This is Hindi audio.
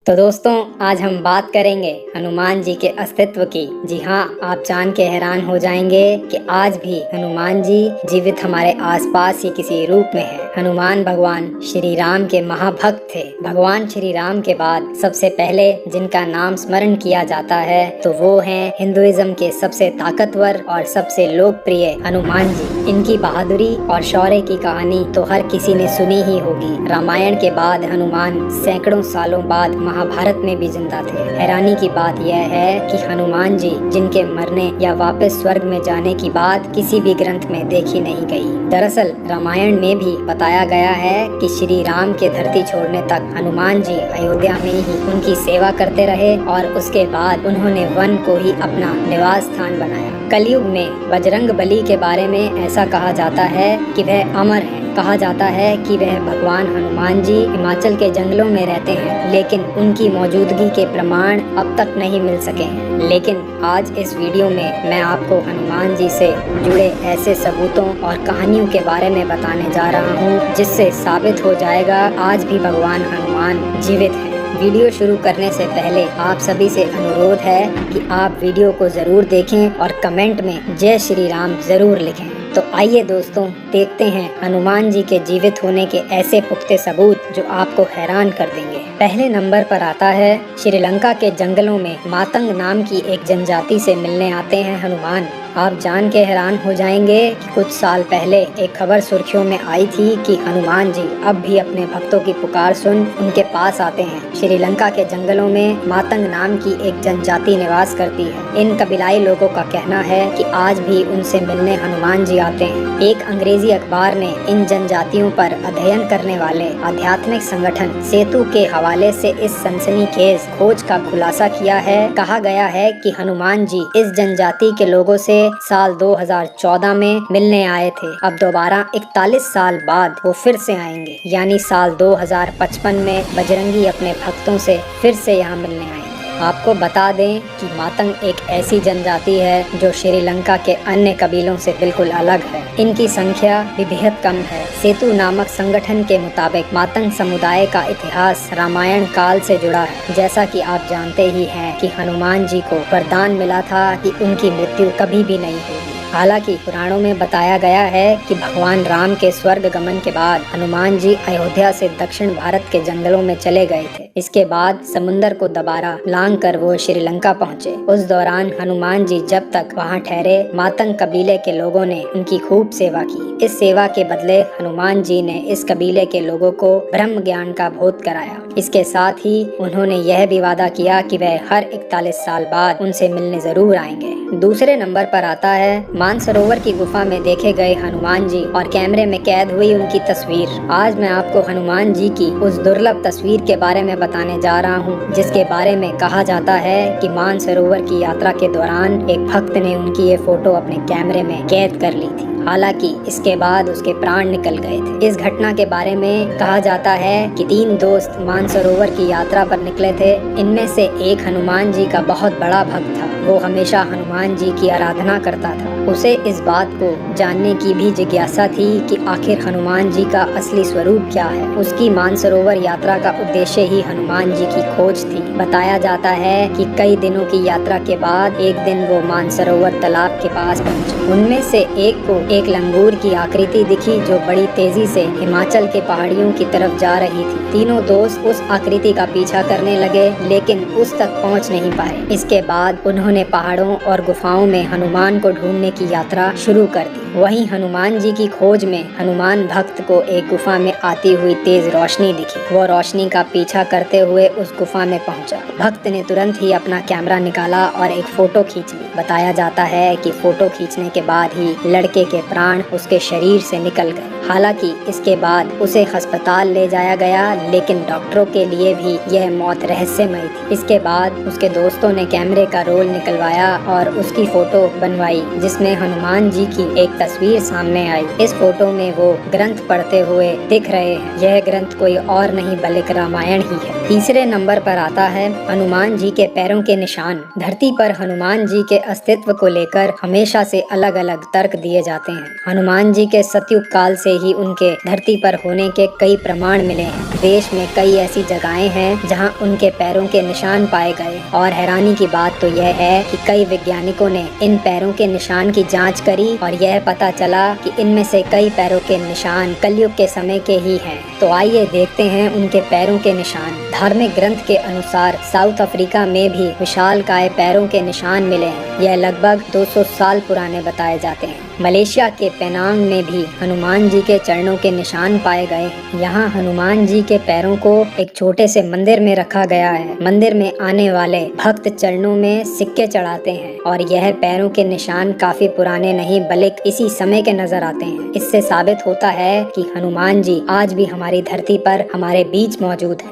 तो दोस्तों, आज हम बात करेंगे हनुमान जी के अस्तित्व की। जी हाँ, आप जान के हैरान हो जाएंगे कि आज भी हनुमान जी जीवित हमारे आसपास ही किसी रूप में है। हनुमान भगवान श्री राम के महाभक्त थे। भगवान श्री राम के बाद सबसे पहले जिनका नाम स्मरण किया जाता है तो वो हैं हिंदुइज्म के सबसे ताकतवर और सबसे लोकप्रिय हनुमान जी। इनकी बहादुरी और शौर्य की कहानी तो हर किसी ने सुनी ही होगी। रामायण के बाद हनुमान सैकड़ों सालों बाद महाभारत में भी जिंदा थे। हैरानी की बात यह है कि हनुमान जी जिनके मरने या वापस स्वर्ग में जाने की बात किसी भी ग्रंथ में देखी नहीं गई। दरअसल रामायण में भी बताया गया है कि श्री राम के धरती छोड़ने तक हनुमान जी अयोध्या में ही उनकी सेवा करते रहे और उसके बाद उन्होंने वन को ही अपना निवास स्थान बनाया। कलयुग में बजरंग बली के बारे में ऐसा कहा जाता है कि वह अमर है। कहा जाता है कि वह भगवान हनुमान जी हिमाचल के जंगलों में रहते हैं, लेकिन उनकी मौजूदगी के प्रमाण अब तक नहीं मिल सके हैं। लेकिन आज इस वीडियो में मैं आपको हनुमान जी से जुड़े ऐसे सबूतों और कहानियों के बारे में बताने जा रहा हूँ जिससे साबित हो जाएगा आज भी भगवान हनुमान जीवित है। वीडियो शुरू करने से पहले आप सभी से अनुरोध है कि आप वीडियो को जरूर देखें और कमेंट में जय श्री राम जरूर लिखें। तो आइए दोस्तों, देखते हैं हनुमान जी के जीवित होने के ऐसे पुख्ते सबूत जो आपको हैरान कर देंगे। पहले नंबर पर आता है श्रीलंका के जंगलों में मातंग नाम की एक जनजाति से मिलने आते हैं हनुमान। आप जान के हैरान हो जाएंगे कि कुछ साल पहले एक खबर सुर्खियों में आई थी कि हनुमान जी अब भी अपने भक्तों की पुकार सुन उनके पास आते हैं। श्रीलंका के जंगलों में मातंग नाम की एक जनजाति निवास करती है। इन कबीलाई लोगों का कहना है कि आज भी उनसे मिलने हनुमान जी आते हैं। एक अंग्रेजी अखबार ने इन जनजातियों पर अध्ययन करने वाले आध्यात्मिक संगठन सेतु के हवाले से इस सनसनीखेज खोज का खुलासा किया है। कहा गया है कि हनुमान जी इस जनजाति के लोगों से साल 2014 में मिलने आए थे। अब दोबारा 41 साल बाद वो फिर से आएंगे, यानी साल 2055 में बजरंगी अपने भक्तों से फिर से यहाँ मिलने आएंगे। आपको बता दें कि मातंग एक ऐसी जनजाति है जो श्रीलंका के अन्य कबीलों से बिल्कुल अलग है। इनकी संख्या भी बेहद कम है। सेतु नामक संगठन के मुताबिक मातंग समुदाय का इतिहास रामायण काल से जुड़ा है। जैसा कि आप जानते ही हैं कि हनुमान जी को वरदान मिला था कि उनकी मृत्यु कभी भी नहीं होगी। हालांकि पुराणों में बताया गया है कि भगवान राम के स्वर्ग गमन के बाद हनुमान जी अयोध्या से दक्षिण भारत के जंगलों में चले गए थे। इसके बाद समुन्दर को दोबारा लांग कर वो श्रीलंका पहुँचे। उस दौरान हनुमान जी जब तक वहाँ ठहरे, मातंग कबीले के लोगों ने उनकी खूब सेवा की। इस सेवा के बदले हनुमान जी ने इस कबीले के लोगों को ब्रह्म ज्ञान का बोध कराया। इसके साथ ही उन्होंने यह भी वादा किया कि वह हर 41 साल बाद उनसे मिलने जरूर आएंगे। दूसरे नंबर पर आता है मानसरोवर की गुफा में देखे गए हनुमान जी और कैमरे में कैद हुई उनकी तस्वीर। आज मैं आपको हनुमान जी की उस दुर्लभ तस्वीर के बारे में बताने जा रहा हूँ जिसके बारे में कहा जाता है कि मानसरोवर की यात्रा के दौरान एक भक्त ने उनकी ये फोटो अपने कैमरे में कैद कर ली थी। हालांकि इसके बाद उसके प्राण निकल गए थे। इस घटना के बारे में कहा जाता है कि 3 दोस्त मानसरोवर की यात्रा पर निकले थे। इनमें से एक हनुमान जी का बहुत बड़ा भक्त था। वो हमेशा हनुमान जी की आराधना करता था। उसे इस बात को जानने की भी जिज्ञासा थी कि आखिर हनुमान जी का असली स्वरूप क्या है। उसकी मानसरोवर यात्रा का उद्देश्य ही हनुमान जी की खोज थी। बताया जाता है कि कई दिनों की यात्रा के बाद एक दिन वो मानसरोवर तालाब के पास पहुंचे। उनमें से एक को एक लंगूर की आकृति दिखी जो बड़ी तेजी से हिमाचल के पहाड़ियों की तरफ जा रही थी। तीनों दोस्त उस आकृति का पीछा करने लगे, लेकिन उस तक पहुंच नहीं पाए। इसके बाद उन्होंने पहाड़ों और गुफाओं में हनुमान को ढूंढने की यात्रा शुरू कर दी। वहीं हनुमान जी की खोज में हनुमान भक्त को एक गुफा में आती हुई तेज रोशनी दिखी। वो रोशनी का पीछा करते हुए उस गुफा में पहुंचा। भक्त ने तुरंत ही अपना कैमरा निकाला और एक फोटो खींच ली। बताया जाता है कि फोटो खींचने के बाद ही लड़के के प्राण उसके शरीर से निकल गए। हालांकि इसके बाद उसे अस्पताल ले जाया गया, लेकिन डॉक्टरों के लिए भी यह मौत रहस्यमय थी। इसके बाद उसके दोस्तों ने कैमरे का रोल निकलवाया और उसकी फोटो बनवाई जिसमें हनुमान जी की एक तस्वीर सामने आई। इस फोटो में वो ग्रंथ पढ़ते हुए दिख रहे हैं। यह ग्रंथ कोई और नहीं बल्कि रामायण ही है। तीसरे नंबर पर आता है हनुमान जी के पैरों के निशान। धरती पर हनुमान जी के अस्तित्व को लेकर हमेशा से अलग अलग तर्क दिए जाते हैं। हनुमान जी के सतयुग काल से ही उनके धरती पर होने के कई प्रमाण मिले हैं। देश में कई ऐसी जगहें हैं जहां उनके पैरों के निशान पाए गए और हैरानी की बात तो यह है कि कई वैज्ञानिकों ने इन पैरों के निशान की जांच करी और यह पता चला कि इनमें से कई पैरों के निशान कलयुग के समय के ही हैं। तो आइए देखते हैं उनके पैरों के निशान। धार्मिक ग्रंथ के अनुसार साउथ अफ्रीका में भी विशालकाय पैरों के निशान मिले हैं। यह लगभग 200 साल पुराने बताए जाते हैं। मलेशिया के पेनांग में भी हनुमान जी के चरणों के निशान पाए गए हैं। यहाँ हनुमान जी के पैरों को एक छोटे से मंदिर में रखा गया है। मंदिर में आने वाले भक्त चरणों में सिक्के चढ़ाते हैं और यह पैरों के निशान काफी पुराने नहीं बल्कि इसी समय के नजर आते हैं। इससे साबित होता है कि हनुमान जी आज भी हमारी धरती पर हमारे बीच मौजूद है।